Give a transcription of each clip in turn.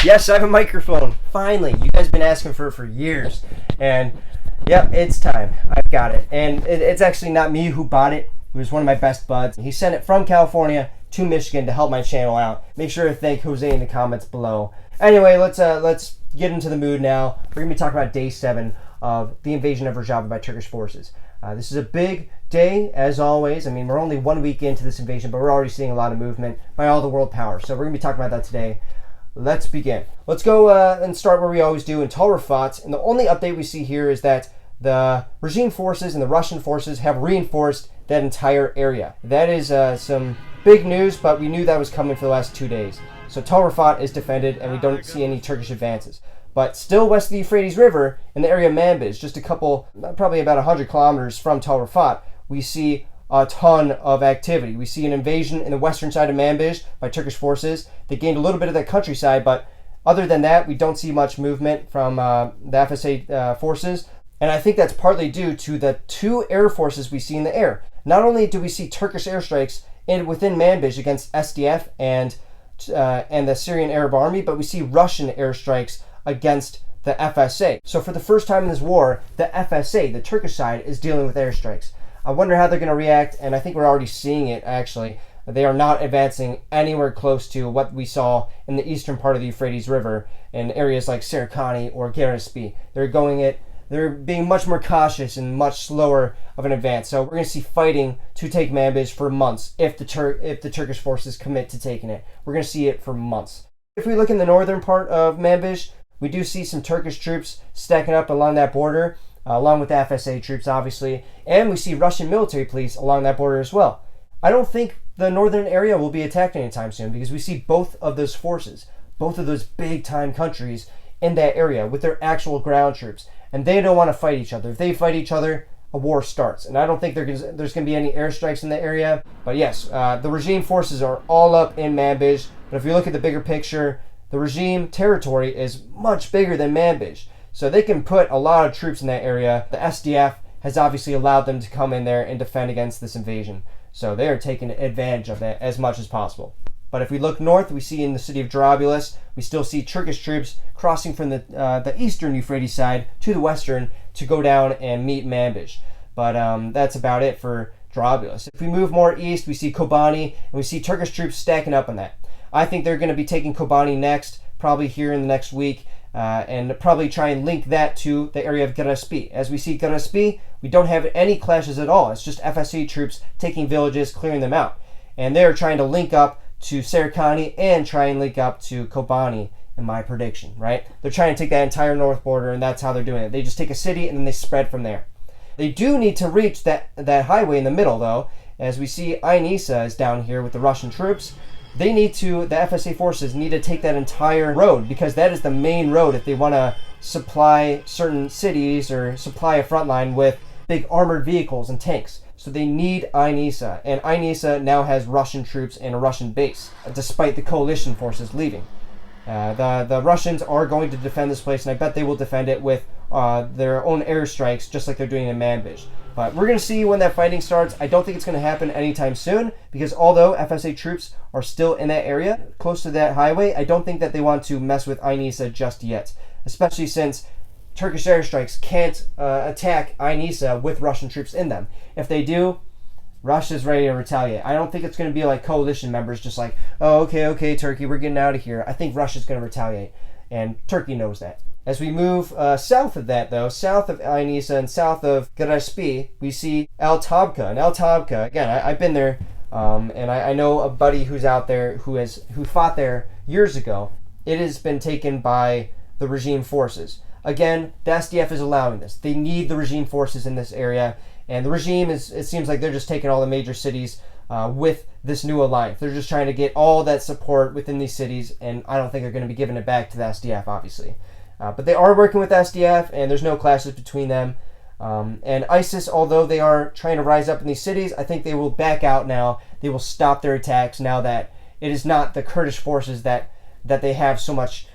Yes, I have a microphone. Finally, you guys have been asking for it for years. And yep, it's time. I've got it. And it's actually not me who bought it. It was one of my best buds. He sent it from California to Michigan to help my channel out. Make sure to thank Jose in the comments below. Anyway, let's get into the mood now. We're going to be talking about day 7 of the invasion of Rojava by Turkish forces. This is a big day, as always. I mean, we're only 1 week into this invasion, but we're already seeing a lot of movement by all the world powers. So we're going to be talking about that today. Let's begin. Let's go and start where we always do in Tal Rifat. And the only update we see here is that the regime forces and the Russian forces have reinforced that entire area. That is some big news, but we knew that was coming for the last 2 days. So Tal Rifat is defended, and we don't see any Turkish advances. But still west of the Euphrates River, in the area of Manbij, just a couple, probably about 100 kilometers from Tal Rifat, we see a ton of activity. We see an invasion in the western side of Manbij by Turkish forces. They gained a little bit of that countryside, but other than that, we don't see much movement from the FSA forces. And I think that's partly due to the 2 air forces we see in the air. Not only do we see Turkish airstrikes within Manbij against SDF and the Syrian Arab Army, but we see Russian airstrikes against the FSA. So for the first time in this war, the FSA, the Turkish side, is dealing with airstrikes. I wonder how they're going to react, and I think we're already seeing it, actually. They are not advancing anywhere close to what we saw in the eastern part of the Euphrates River in areas like Serikani or Geraspi. They're being much more cautious and much slower of an advance. So we're going to see fighting to take Manbij for months if the Turkish forces commit to taking it. We're going to see it for months. If we look in the northern part of Manbij, we do see some Turkish troops stacking up along that border, along with the FSA troops, obviously. And we see Russian military police along that border as well. I don't think the northern area will be attacked anytime soon because we see both of those forces, both of those big-time countries in that area with their actual ground troops. And they don't want to fight each other. If they fight each other, a war starts. And I don't think there's going to be any airstrikes in the area. But yes, the regime forces are all up in Manbij. But if you look at the bigger picture, the regime territory is much bigger than Manbij. So they can put a lot of troops in that area. The SDF has obviously allowed them to come in there and defend against this invasion. So they are taking advantage of that as much as possible. But if we look north, we see in the city of Jarablus, we still see Turkish troops crossing from the eastern Euphrates side to the western to go down and meet Manbij. But that's about it for Jarablus. If we move more east, we see Kobani, and we see Turkish troops stacking up on that. I think they're going to be taking Kobani next, probably here in the next week, and probably try and link that to the area of Geraspi. As we see Geraspi, we don't have any clashes at all. It's just FSA troops taking villages, clearing them out. And they're trying to link up to Serikani and try and link up to Kobani, in my prediction, right? They're trying to take that entire north border, and that's how they're doing it. They just take a city and then they spread from there. They do need to reach that highway in the middle, though. As we see, Ain Issa is down here with the Russian troops. The FSA forces need to take that entire road because that is the main road if they want to supply certain cities or supply a front line with big armored vehicles and tanks. So they need Ain Issa, and Ain Issa now has Russian troops and a Russian base, despite the coalition forces leaving. The Russians are going to defend this place, and I bet they will defend it with their own airstrikes, just like they're doing in Manbij. But we're going to see when that fighting starts. I don't think it's going to happen anytime soon, because although FSA troops are still in that area, close to that highway, I don't think that they want to mess with Ain Issa just yet, especially since Turkish airstrikes can't attack Ain Issa with Russian troops in them. If they do, Russia's ready to retaliate. I don't think it's going to be like coalition members just like, oh, okay, Turkey, we're getting out of here. I think Russia's going to retaliate, and Turkey knows that. As we move south of that, though, south of Ain Issa and south of Geraspi, we see Al Tabqa. And Al Tabqa, again, I've been there, and I know a buddy who's out there who fought there years ago. It has been taken by the regime forces. Again, the SDF is allowing this. They need the regime forces in this area, and the regime it seems like they're just taking all the major cities with this new alliance. They're just trying to get all that support within these cities, and I don't think they're going to be giving it back to the SDF, obviously. But they are working with SDF, and there's no clashes between them. And ISIS, although they are trying to rise up in these cities, I think they will back out now. They will stop their attacks now that it is not the Kurdish forces that they have so much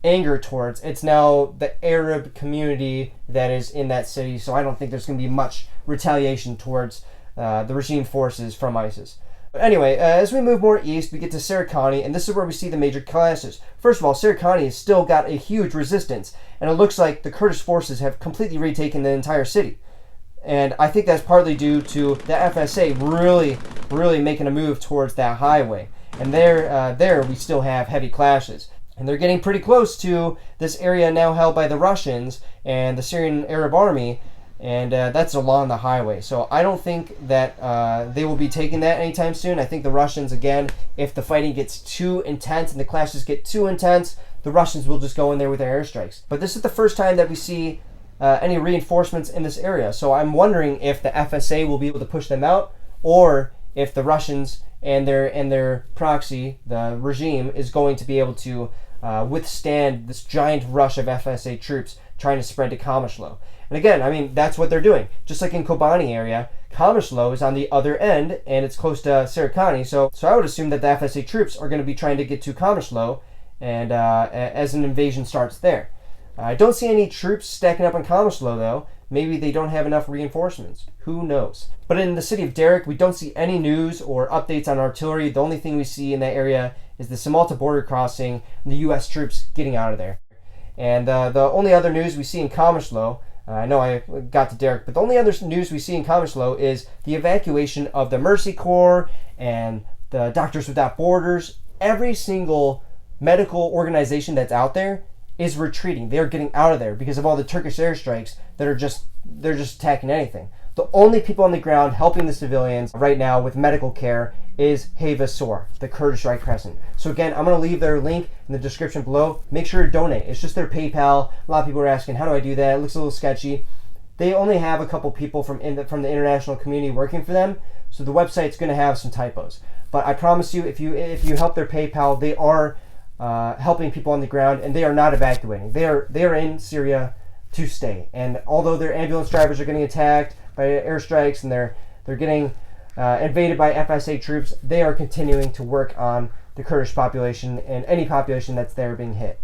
anger towards. It's now the Arab community that is in that city, so I don't think there's going to be much retaliation towards the regime forces from ISIS. Anyway, as we move more east, we get to Syria, and this is where we see the major clashes. First of all, Syria has still got a huge resistance, and it looks like the Kurdish forces have completely retaken the entire city. And I think that's partly due to the FSA really making a move towards that highway. And there we still have heavy clashes. And they're getting pretty close to this area now held by the Russians and the Syrian Arab Army, and that's along the highway. So I don't think that they will be taking that anytime soon. I think the Russians, again, if the fighting gets too intense and the clashes get too intense, the Russians will just go in there with their airstrikes. But this is the first time that we see any reinforcements in this area. So I'm wondering if the FSA will be able to push them out, or if the Russians and their proxy, the regime, is going to be able to withstand this giant rush of FSA troops trying to spread to Kamishlo. And again, I mean, that's what they're doing. Just like in Kobani area, Kamishlo is on the other end, and it's close to Syria. So I would assume that the FSA troops are going to be trying to get to Kamishlo, and as an invasion starts there. I don't see any troops stacking up on Kamishlo, though. Maybe they don't have enough reinforcements. Who knows? But in the city of Derek, we don't see any news or updates on artillery. The only thing we see in that area is the Samalta border crossing and the U.S. troops getting out of there. And the only other news we see in Kamishlo, I know I got to Derek, but the only other news we see in Kamishlo is the evacuation of the Mercy Corps and the Doctors Without Borders. Every single medical organization that's out there is retreating. They're getting out of there because of all the Turkish airstrikes that are just attacking anything. The only people on the ground helping the civilians right now with medical care is Heva Sor, the Kurdish Red Crescent. So again, I'm going to leave their link in the description below. Make sure to donate. It's just their PayPal. A lot of people are asking, how do I do that? It looks a little sketchy. They only have a couple people from the international community working for them, so the website's going to have some typos. But I promise you, if you help their PayPal, they are helping people on the ground, and they are not evacuating. They are in Syria to stay. And although their ambulance drivers are getting attacked by airstrikes and they're getting invaded by FSA troops, they are continuing to work on the Kurdish population and any population that's there being hit.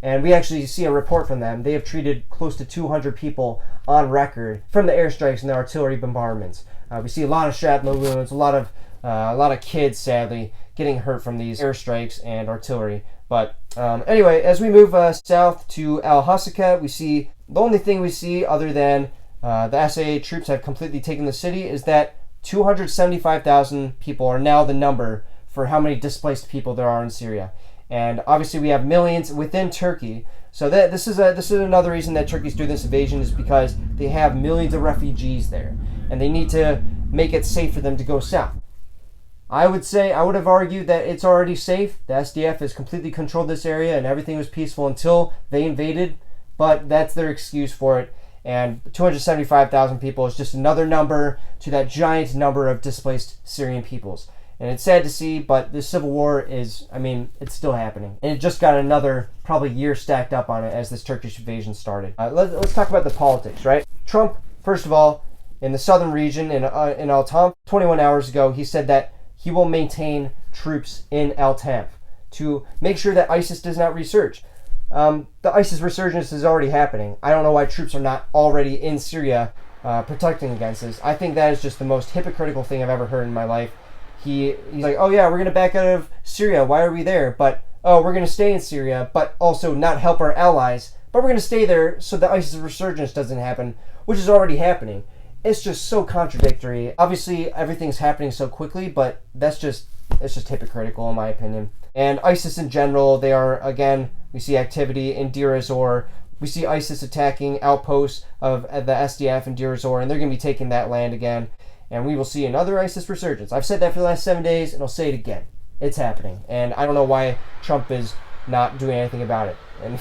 And we actually see a report from them. They have treated close to 200 people on record from the airstrikes and the artillery bombardments. We see a lot of shrapnel wounds, a lot of kids, sadly, getting hurt from these airstrikes and artillery. But anyway, as we move south to Al-Hasaka, we see the only thing we see other than the SAA troops have completely taken the city is that 275,000 people are now the number for how many displaced people there are in Syria. And obviously we have millions within Turkey. So this is another reason that Turkey's doing this invasion, is because they have millions of refugees there, and they need to make it safe for them to go south. I would have argued that it's already safe. The SDF has completely controlled this area and everything was peaceful until they invaded, but that's their excuse for it. And 275,000 people is just another number to that giant number of displaced Syrian peoples. And it's sad to see, but the civil war is, I mean, it's still happening. And it just got another probably year stacked up on it as this Turkish invasion started. Let's talk about the politics, right? Trump, first of all, in the southern region, in Al-Tam, 21 hours ago, he said that he will maintain troops in Al-Tam to make sure that ISIS does not resurge. The ISIS resurgence is already happening. I don't know why troops are not already in Syria protecting against this. I think that is just the most hypocritical thing I've ever heard in my life. He's like, oh yeah, we're going to back out of Syria. Why are we there? But, oh, we're going to stay in Syria, but also not help our allies. But we're going to stay there so the ISIS resurgence doesn't happen, which is already happening. It's just so contradictory. Obviously, everything's happening so quickly, but it's just hypocritical in my opinion. And ISIS in general, they are, again, we see activity in Deir ez-Zor. We see ISIS attacking outposts of the SDF in Deir ez-Zor, and they're going to be taking that land again. And we will see another ISIS resurgence. I've said that for the last 7 days, and I'll say it again. It's happening. And I don't know why Trump is not doing anything about it. And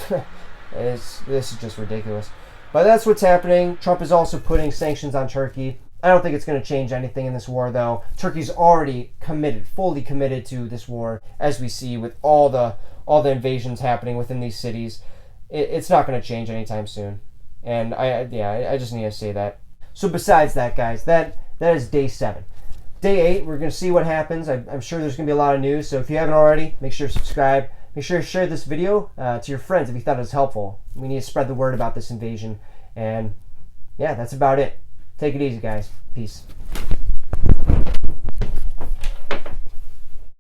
this is just ridiculous. But that's what's happening. Trump is also putting sanctions on Turkey. I don't think it's going to change anything in this war, though. Turkey's already committed, fully committed to this war, as we see with all the invasions happening within these cities. It's not going to change anytime soon. And I just need to say that. So besides that, guys, that is day 7. Day 8, we're going to see what happens. I'm sure there's going to be a lot of news. So if you haven't already, make sure to subscribe. Make sure to share this video to your friends if you thought it was helpful. We need to spread the word about this invasion. And yeah, that's about it. Take it easy, guys. Peace.